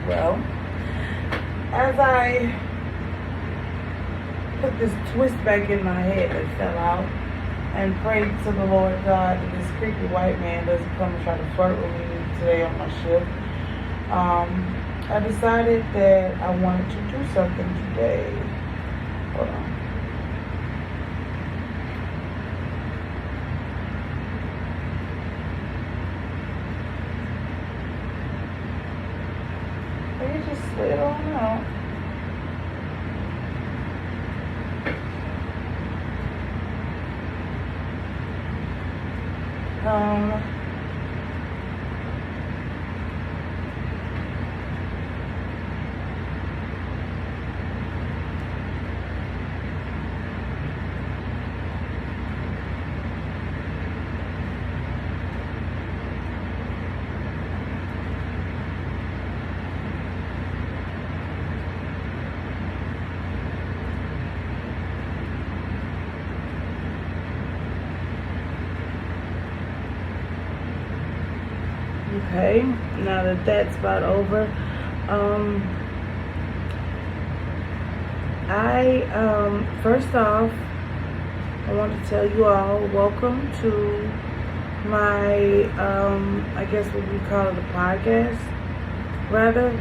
Well, as I put this twist back in my head that fell out and prayed to the Lord God that this creepy white man doesn't come and try to flirt with me today on my shift, I decided that I wanted to do something today. Hold on. It just slid on out. Okay, now that that's about over, first off, I want to tell you all, welcome to my, I guess what we call it, a podcast, rather.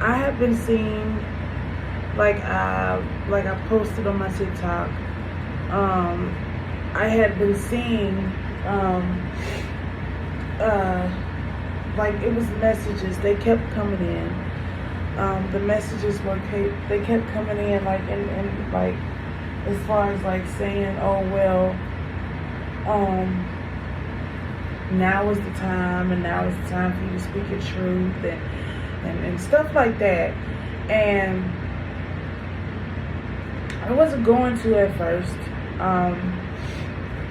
I have been seeing, like I posted on my TikTok, I had been seeing, like it was messages, they kept coming in. The messages they kept coming in, like, and like, as far as like saying, oh, well, now is the time, and now is the time for you to speak your truth, and stuff like that. And I wasn't going to at first.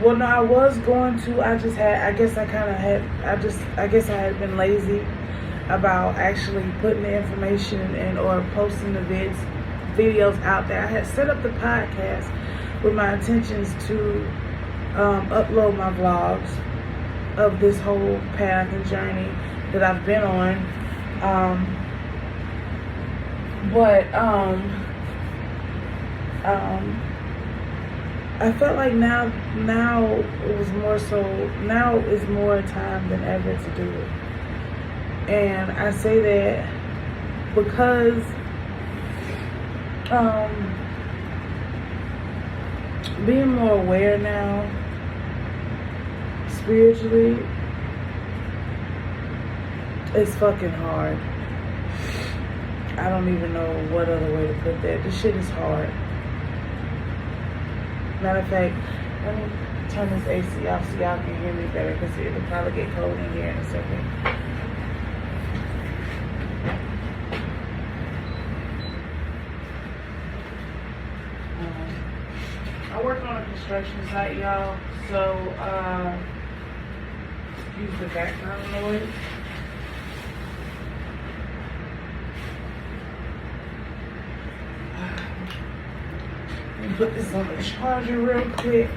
Well, no, I was going to. I guess I had been lazy about actually putting the information in or posting the videos out there. I had set up the podcast with my intentions to upload my vlogs of this whole path and journey that I've been on. I felt like now it was more so, now is more time than ever to do it. And I say that because being more aware now spiritually, it's fucking hard. I don't even know what other way to put that. This shit is hard. Matter of fact, let me turn this AC off so y'all can hear me better, because it'll probably get cold in here in a second. I work on a construction site, y'all, so excuse the background noise. Put this on the charger real quick.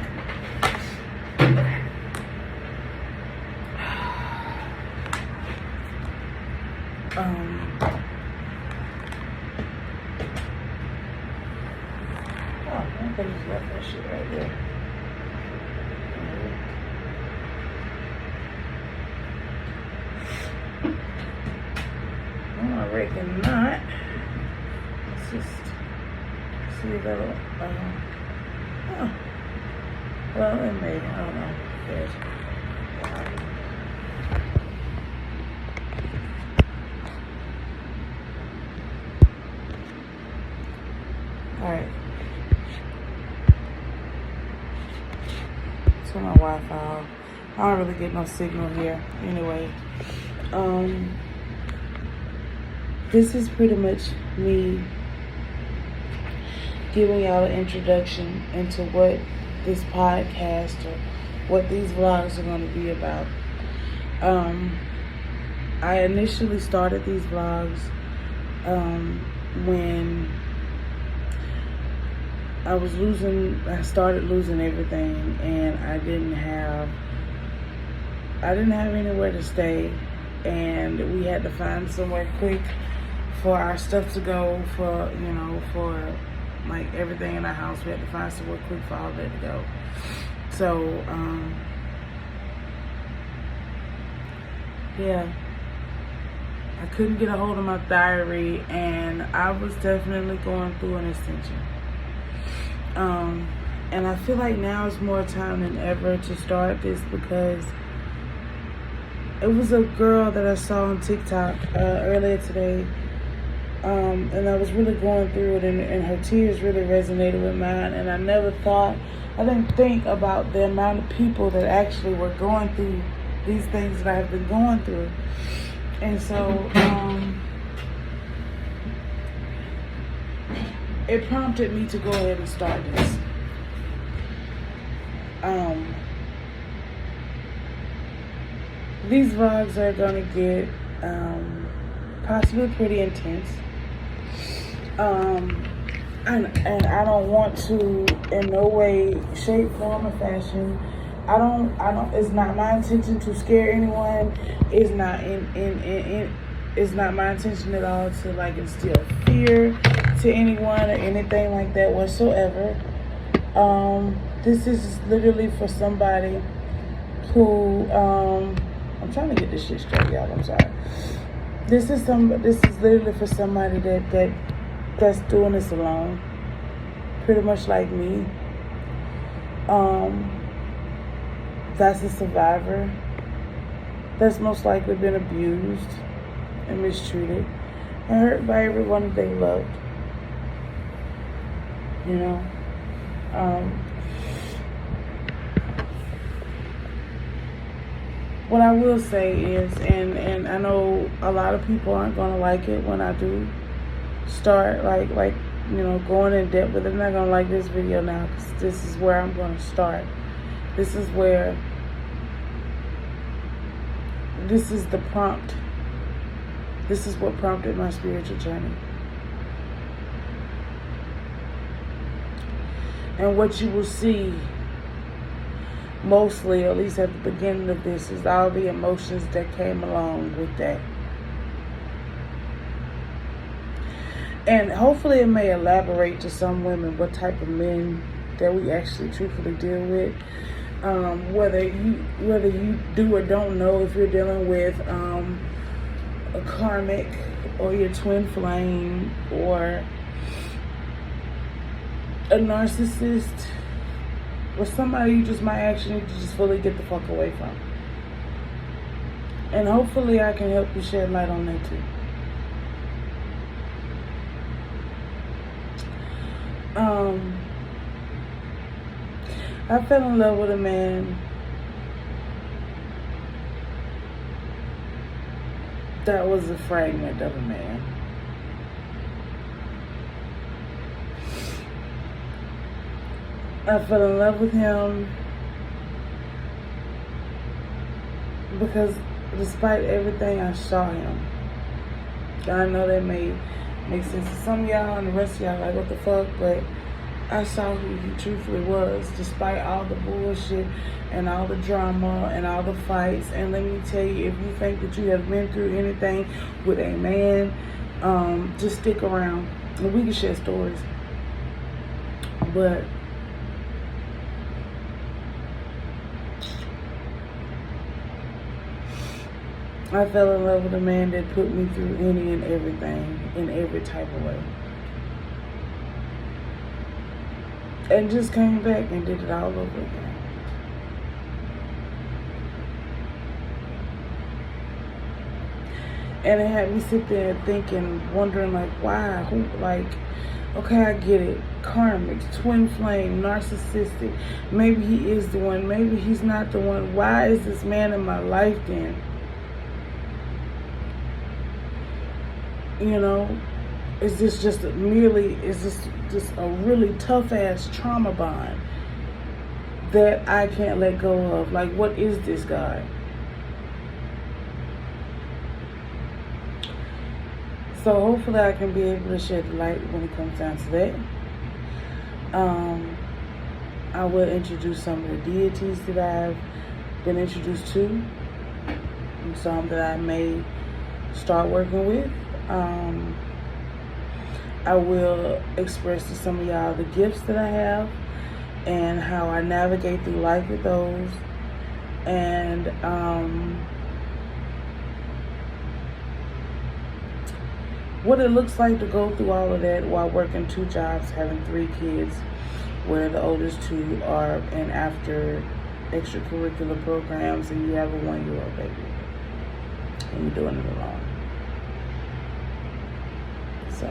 I could just left that shit right there. I reckon not. Let's just see if that'll, well, it may, I don't know. There's, alright. Turn my Wi-Fi off. I don't really get no signal here. Anyway, this is pretty much me giving y'all an introduction into what this podcast or what these vlogs are going to be about. I initially started these vlogs when I started losing everything, and I didn't have I didn't have anywhere to stay, and we had to find somewhere quick for our stuff to go, for, you know, for like everything in our house. We had to find somewhere quick for all that to go. So, yeah, I couldn't get a hold of my diary, and I was definitely going through an extension. And I feel like now is more time than ever to start this, because it was a girl that I saw on TikTok earlier today, and I was really going through it, and her tears really resonated with mine. And I didn't think about the amount of people that actually were going through these things that I have been going through. And so it prompted me to go ahead and start this. These vlogs are gonna get possibly pretty intense. And I don't want to, in no way, shape, form, or fashion. I don't. It's not my intention to scare anyone. It's not it's not my intention at all to like instill fear to anyone or anything like that whatsoever. This is literally for somebody who I'm trying to get this shit straight, y'all. I'm sorry. This is literally for somebody that's doing this alone, pretty much like me. That's a survivor that's most likely been abused and mistreated and hurt by everyone that they loved. You know? What I will say is, and I know a lot of people aren't gonna like it when I do start like you know, going in depth, but they're not gonna like this video now, because this is where I'm gonna start. This is the prompt. This is what prompted my spiritual journey. And what you will see mostly, at least at the beginning of this, is all the emotions that came along with that. And hopefully it may elaborate to some women what type of men that we actually truthfully deal with. Whether you do or don't know if you're dealing with a karmic or your twin flame or a narcissist or somebody you just might actually need to just fully get the fuck away from. And hopefully I can help you shed light on that too. I fell in love with a man that was a fragment of a man. I fell in love with him because despite everything, I saw him. I know that may make sense to some of y'all, and the rest of y'all like, what the fuck? But I saw who he truthfully was, despite all the bullshit and all the drama and all the fights. And let me tell you, if you think that you have been through anything with a man, just stick around and we can share stories. But I fell in love with a man that put me through any and everything in every type of way. And just came back and did it all over again. And it had me sit there thinking, wondering like, why? Who? Like, okay, I get it. Karmic, twin flame, narcissistic. Maybe he is the one. Maybe he's not the one. Why is this man in my life then? You know? Is this just a really tough ass trauma bond that I can't let go of? Like, what is this, God? So hopefully I can be able to shed light when it comes down to that. I will introduce some of the deities that I've been introduced to some that I may start working with. I will express to some of y'all the gifts that I have and how I navigate through life with those. And what it looks like to go through all of that while working 2 jobs, having 3 kids, where the oldest 2 are in after extracurricular programs, and you have a 1-year-old baby, and you're doing it alone. So,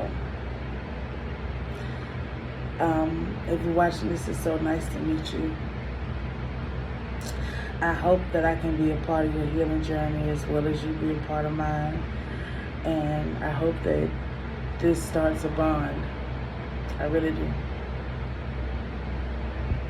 if you're watching this, it's so nice to meet you. I hope that I can be a part of your healing journey as well as you be a part of mine. And I hope that this starts a bond. I really do.